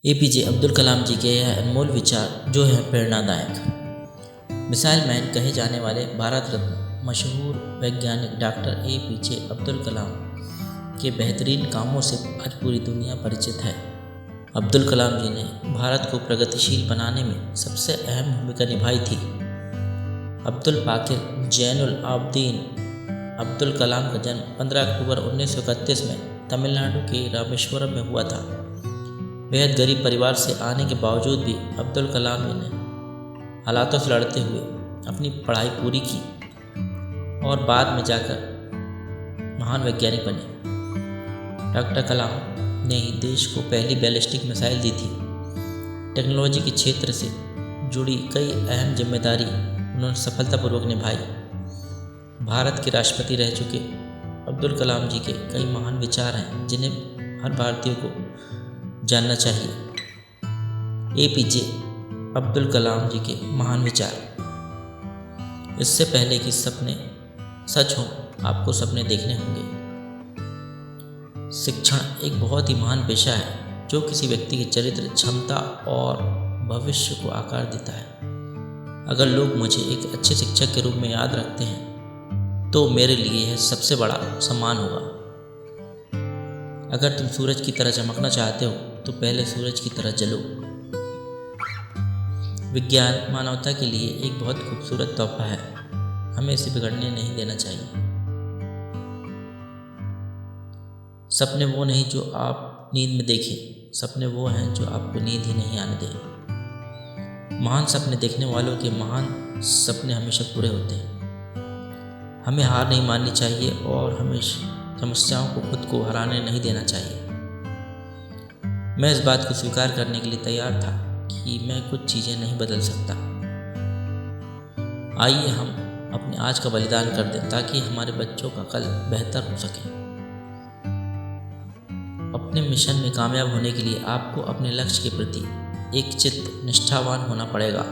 APJ Abdul Kalam जी के यह अनमोल विचार जो है प्रेरणादायक। मिसाइल मैन कहे जाने वाले भारत रत्न मशहूर वैज्ञानिक डॉक्टर एपीजे अब्दुल कलाम के बेहतरीन कामों से आज पूरी दुनिया परिचित है। अब्दुल कलाम जी ने भारत को प्रगतिशील बनाने में सबसे अहम भूमिका निभाई थी। अब्दुल बाकिर जैनुल आबदीन अब्दुल कलाम का जन्म 15 अक्टूबर 1931 में तमिलनाडु के रामेश्वरम में हुआ था। बेहद गरीब परिवार से आने के बावजूद भी अब्दुल कलाम ने हालातों से लड़ते हुए अपनी पढ़ाई पूरी की और बाद में जाकर महान वैज्ञानिक बने। डॉक्टर कलाम ने ही देश को पहली बैलिस्टिक मिसाइल दी थी। टेक्नोलॉजी के क्षेत्र से जुड़ी कई अहम जिम्मेदारी उन्होंने सफलतापूर्वक निभाई। भारत के राष्ट्रपति रह चुके अब्दुल कलाम जी के कई महान विचार हैं जिन्हें हर भारतीय को जानना चाहिए। एपीजे अब्दुल कलाम जी के महान विचार। इससे पहले कि सपने सच हों, आपको सपने देखने होंगे। शिक्षण एक बहुत ही महान पेशा है जो किसी व्यक्ति के चरित्र, क्षमता और भविष्य को आकार देता है। अगर लोग मुझे एक अच्छे शिक्षक के रूप में याद रखते हैं तो मेरे लिए यह सबसे बड़ा सम्मान होगा। अगर तुम सूरज की तरह चमकना चाहते हो तो पहले सूरज की तरह जलो। विज्ञान मानवता के लिए एक बहुत खूबसूरत तोहफा है, हमें इसे बिगड़ने नहीं देना चाहिए। सपने वो नहीं जो आप नींद में देखें, सपने वो हैं जो आपको नींद ही नहीं आने दें। महान सपने देखने वालों के महान सपने हमेशा पूरे होते हैं। हमें हार नहीं माननी चाहिए और हमेशा समस्याओं को खुद को हराने नहीं देना चाहिए। मैं इस बात को स्वीकार करने के लिए तैयार था कि मैं कुछ चीज़ें नहीं बदल सकता। आइए हम अपने आज का बलिदान कर दें ताकि हमारे बच्चों का कल बेहतर हो सके। अपने मिशन में कामयाब होने के लिए आपको अपने लक्ष्य के प्रति एक चित्त निष्ठावान होना पड़ेगा।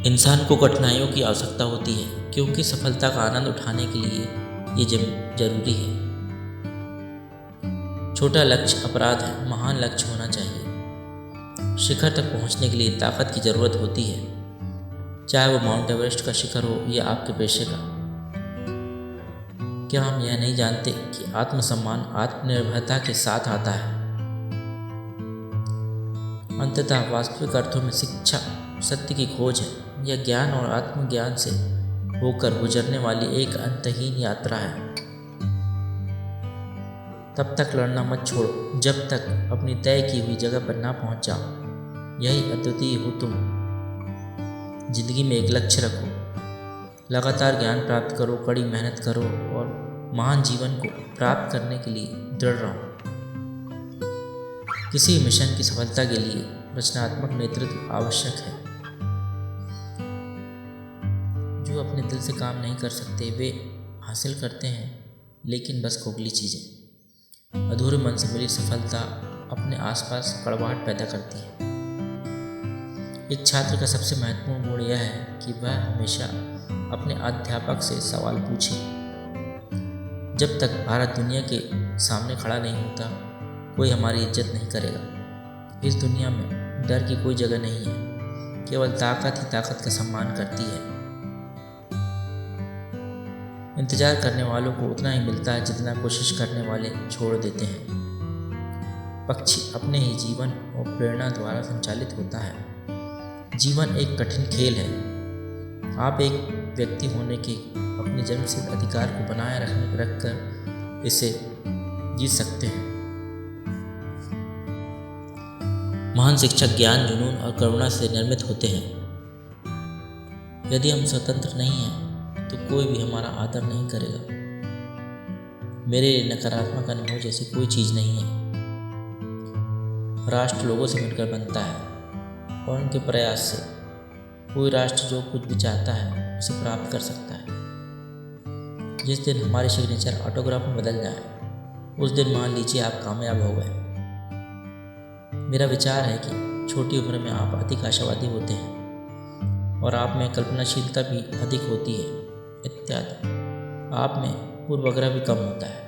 इंसान को कठिनाइयों की आवश्यकता होती है क्योंकि सफलता का आनंद उठाने के लिए ये जरूरी है। छोटा लक्ष्य अपराध है, महान लक्ष्य होना चाहिए। शिखर तक पहुंचने के लिए ताकत की जरूरत होती है, चाहे वो माउंट एवरेस्ट का शिखर हो या आपके पेशे का। क्या हम यह नहीं जानते कि आत्मसम्मान आत्मनिर्भरता के साथ आता है? अंततः वास्तविक अर्थों में शिक्षा सत्य की खोज है। यह ज्ञान और आत्मज्ञान से होकर गुजरने वाली एक अंतहीन यात्रा है। तब तक लड़ना मत छोड़ो जब तक अपनी तय की हुई जगह पर ना पहुंच जाओ। यही अद्वितीय हो तुम। जिंदगी में एक लक्ष्य रखो, लगातार ज्ञान प्राप्त करो, कड़ी मेहनत करो और महान जीवन को प्राप्त करने के लिए दृढ़ रहो। किसी मिशन की सफलता के लिए रचनात्मक नेतृत्व आवश्यक है। जो अपने दिल से काम नहीं कर सकते वे हासिल करते हैं लेकिन बस खोखली चीज़ें। अधूरे मन से मिली सफलता अपने आसपास कड़वाहट पैदा करती है। एक छात्र का सबसे महत्वपूर्ण गुण यह है कि वह हमेशा अपने अध्यापक से सवाल पूछे। जब तक भारत दुनिया के सामने खड़ा नहीं होता, कोई हमारी इज्जत नहीं करेगा। इस दुनिया में डर की कोई जगह नहीं है, केवल ताकत ही ताकत का सम्मान करती है। इंतजार करने वालों को उतना ही मिलता है जितना कोशिश करने वाले छोड़ देते हैं। पक्षी अपने ही जीवन और प्रेरणा द्वारा संचालित होता है। जीवन एक कठिन खेल है। आप एक व्यक्ति होने के अपने जन्मसिद्ध अधिकार को बनाए रखकर इसे जीत सकते हैं। महान शिक्षक ज्ञान, जुनून और करुणा से निर्मित होते हैं। यदि हम स्वतंत्र नहीं हैं तो कोई भी हमारा आदर नहीं करेगा। मेरे नकारात्मक अनुभव जैसी कोई चीज़ नहीं है। राष्ट्र लोगों से मिलकर बनता है और उनके प्रयास से कोई राष्ट्र जो कुछ भी चाहता है उसे प्राप्त कर सकता है। जिस दिन हमारे सिग्नेचर ऑटोग्राफ में बदल जाए उस दिन मान लीजिए आप कामयाब हो गए। मेरा विचार है कि छोटी उम्र में आप अधिक आशावादी होते हैं और आप में कल्पनाशीलता भी अधिक होती है इत्यादि। आप में पूर्वाग्रह भी कम होता है।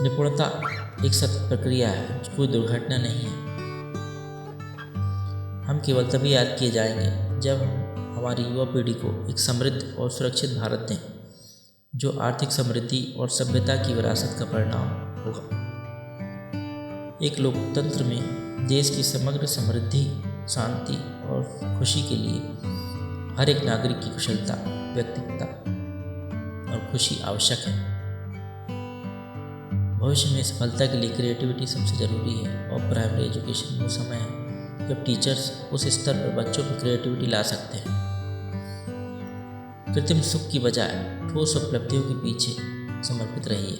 निपुणता एक सतत प्रक्रिया है, कोई दुर्घटना नहीं है। हम केवल तभी याद किए जाएंगे जब हम हमारी युवा पीढ़ी को एक समृद्ध और सुरक्षित भारत दें, जो आर्थिक समृद्धि और सभ्यता की विरासत का परिणाम होगा। एक लोकतंत्र में देश की समग्र समृद्धि, शांति और खुशी के लिए हर एक नागरिक की कुशलता, व्यक्तित्व और खुशी आवश्यक है। भविष्य में सफलता के लिए क्रिएटिविटी सबसे ज़रूरी है और प्राइमरी एजुकेशन वो समय है जब टीचर्स उस स्तर पर बच्चों की क्रिएटिविटी ला सकते हैं। कृत्रिम सुख की बजाय ठोस उपलब्धियों के पीछे समर्पित रहिए।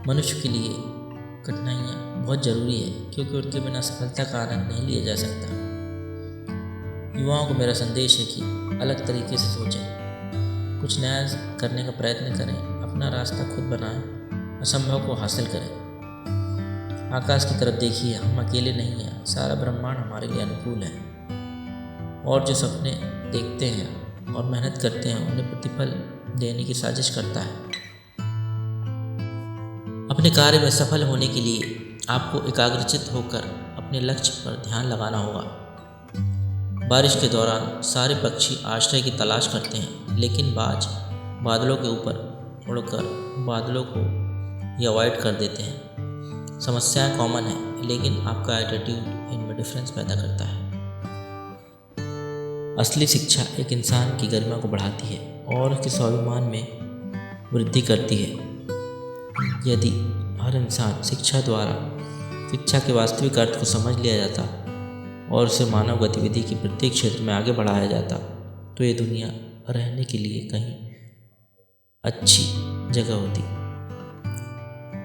मनुष्य के लिए कठिनाइयाँ बहुत ज़रूरी है, क्योंकि उनके बिना सफलता का आनंद नहीं लिया जा सकता। युवाओं को मेरा संदेश है कि अलग तरीके से सोचें, कुछ नया करने का प्रयत्न करें, अपना रास्ता खुद बनाएं, असंभव को हासिल करें। आकाश की तरफ देखिए, हम अकेले नहीं हैं, सारा ब्रह्मांड हमारे लिए अनुकूल है। और जो सपने देखते हैं और मेहनत करते हैं, उन्हें प्रतिफल देने की साजिश करता है। अपने कार्य में सफल होने के लिए आपको एकाग्रचित होकर अपने लक्ष्य पर ध्यान लगाना होगा। बारिश के दौरान सारे पक्षी आश्रय की तलाश करते हैं, लेकिन बाज बादलों के ऊपर उड़कर बादलों को ही अवॉइड कर देते हैं। समस्याएं कॉमन है, लेकिन आपका एटीट्यूड इनमें डिफरेंस पैदा करता है। असली शिक्षा एक इंसान की गरिमा को बढ़ाती है और उसके स्वाभिमान में वृद्धि करती है। यदि हर इंसान शिक्षा द्वारा शिक्षा के वास्तविक अर्थ को समझ लिया जाता और उसे मानव गतिविधि के प्रत्येक क्षेत्र में आगे बढ़ाया जाता, तो ये दुनिया रहने के लिए कहीं अच्छी जगह होती।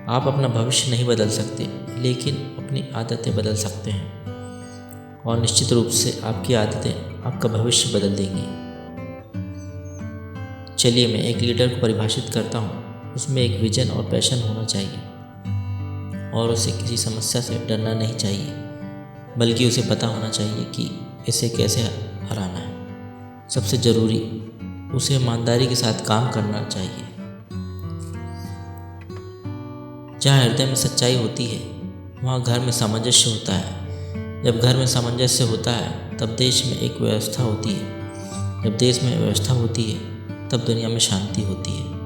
आप अपना भविष्य नहीं बदल सकते, लेकिन अपनी आदतें बदल सकते हैं, और निश्चित रूप से आपकी आदतें आपका भविष्य बदल देंगी। चलिए मैं एक लीडर को परिभाषित करता हूँ। उसमें एक विजन और पैशन होना चाहिए, और उसे किसी समस्या से डरना नहीं चाहिए, बल्कि उसे पता होना चाहिए कि इसे कैसे हराना है। सबसे ज़रूरी, उसे ईमानदारी के साथ काम करना चाहिए। जहाँ हृदय में सच्चाई होती है, वहाँ घर में सामंजस्य होता है। जब घर में सामंजस्य होता है, तब देश में एक व्यवस्था होती है। जब देश में व्यवस्था होती है, तब दुनिया में शांति होती है।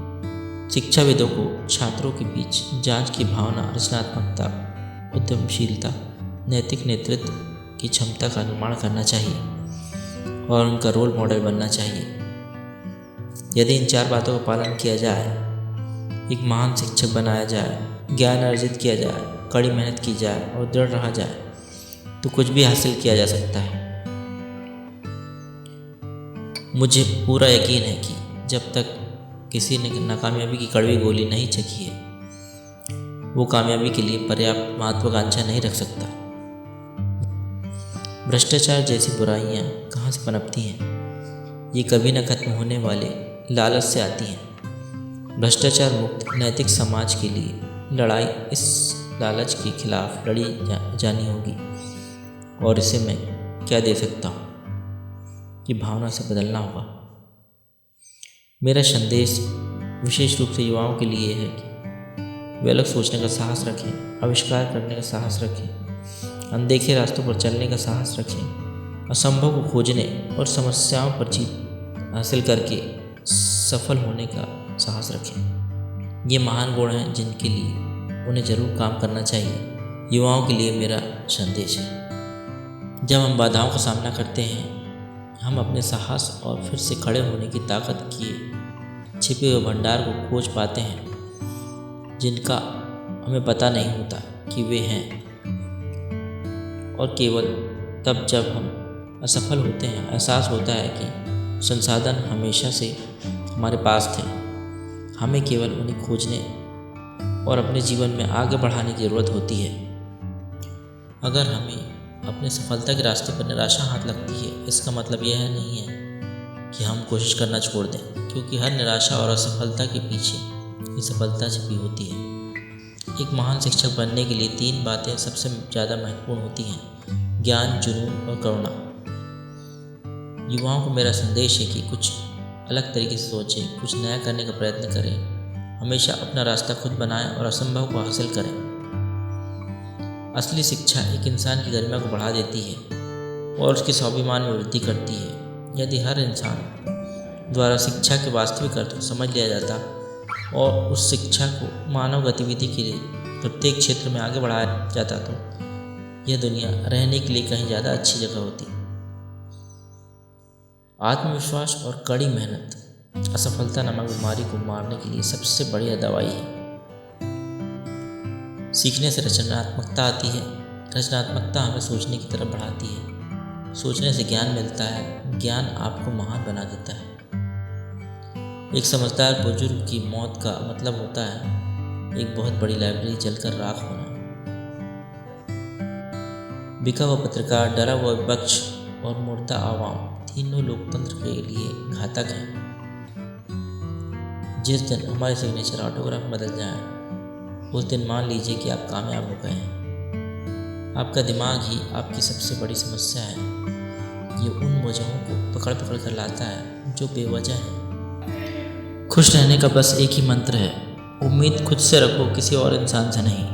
शिक्षाविदों को छात्रों के बीच जांच की भावना, रचनात्मकता, उद्यमशीलता, नैतिक नेतृत्व की क्षमता का निर्माण करना चाहिए और उनका रोल मॉडल बनना चाहिए। यदि इन 4 बातों का पालन किया जाए, एक महान शिक्षक बनाया जाए, ज्ञान अर्जित किया जाए, कड़ी मेहनत की जाए और दृढ़ रहा जाए, तो कुछ भी हासिल किया जा सकता है। मुझे पूरा यकीन है कि जब तक किसी ने नाकामयाबी की कड़वी गोली नहीं चखी है, वो कामयाबी के लिए पर्याप्त महत्वाकांक्षा नहीं रख सकता। भ्रष्टाचार जैसी बुराइयां कहाँ से पनपती हैं? ये कभी न खत्म होने वाले लालच से आती हैं। भ्रष्टाचार मुक्त नैतिक समाज के लिए लड़ाई इस लालच के खिलाफ लड़ी जानी होगी, और इसे मैं क्या दे सकता हूँ कि भावना से बदलना होगा। मेरा संदेश विशेष रूप से युवाओं के लिए है कि वे अलग सोचने का साहस रखें, आविष्कार करने का साहस रखें, अनदेखे रास्तों पर चलने का साहस रखें, असंभव को खोजने और समस्याओं पर जीत हासिल करके सफल होने का साहस रखें। ये महान गुण हैं जिनके लिए उन्हें ज़रूर काम करना चाहिए। युवाओं के लिए मेरा संदेश है, जब हम बाधाओं का सामना करते हैं, हम अपने साहस और फिर से खड़े होने की ताकत के छिपे हुए भंडार को खोज पाते हैं, जिनका हमें पता नहीं होता कि वे हैं। और केवल तब जब हम असफल होते हैं, एहसास होता है कि संसाधन हमेशा से हमारे पास थे, हमें केवल उन्हें खोजने और अपने जीवन में आगे बढ़ाने की ज़रूरत होती है। अगर हमें अपने सफलता के रास्ते पर निराशा हाथ लगती है, इसका मतलब यह नहीं है कि हम कोशिश करना छोड़ दें, क्योंकि हर निराशा और असफलता के पीछे ये सफलता छिपी होती है। एक महान शिक्षक बनने के लिए 3 बातें सबसे ज़्यादा महत्वपूर्ण होती हैं: ज्ञान, जुनून और करुणा। युवाओं को मेरा संदेश है कि कुछ अलग तरीके से सोचें, कुछ नया करने का प्रयत्न करें, हमेशा अपना रास्ता खुद बनाएं और असंभव को हासिल करें। असली शिक्षा एक इंसान की गरिमा को बढ़ा देती है और उसके स्वाभिमान में वृद्धि करती है। यदि हर इंसान द्वारा शिक्षा के वास्तविक अर्थ को समझ लिया जाता और उस शिक्षा को मानव गतिविधि के लिए प्रत्येक क्षेत्र में आगे बढ़ाया जाता तो यह दुनिया रहने के लिए कहीं ज़्यादा अच्छी जगह होती। आत्मविश्वास और कड़ी मेहनत असफलता नामक बीमारी को मारने के लिए सबसे बढ़िया दवाई है। सीखने से रचनात्मकता आती है। रचनात्मकता हमें सोचने की तरफ बढ़ाती है। सोचने से ज्ञान मिलता है। ज्ञान आपको महान बना देता है। एक समझदार बुजुर्ग की मौत का मतलब होता है एक बहुत बड़ी लाइब्रेरी जलकर राख होना। बिका हुआ पत्रकार, डरा हुआ विपक्ष और मुर्दा आवाम तीनों लोकतंत्र के लिए घातक हैं। जिस दिन हमारे सिग्नेचर ऑटोग्राफ बदल जाए उस दिन मान लीजिए कि आप कामयाब हो गए हैं। आपका दिमाग ही आपकी सबसे बड़ी समस्या है। ये उन वजहों को पकड़ पकड़ कर लाता है जो बेवजह है। खुश रहने का बस एक ही मंत्र है, उम्मीद खुद से रखो, किसी और इंसान से नहीं।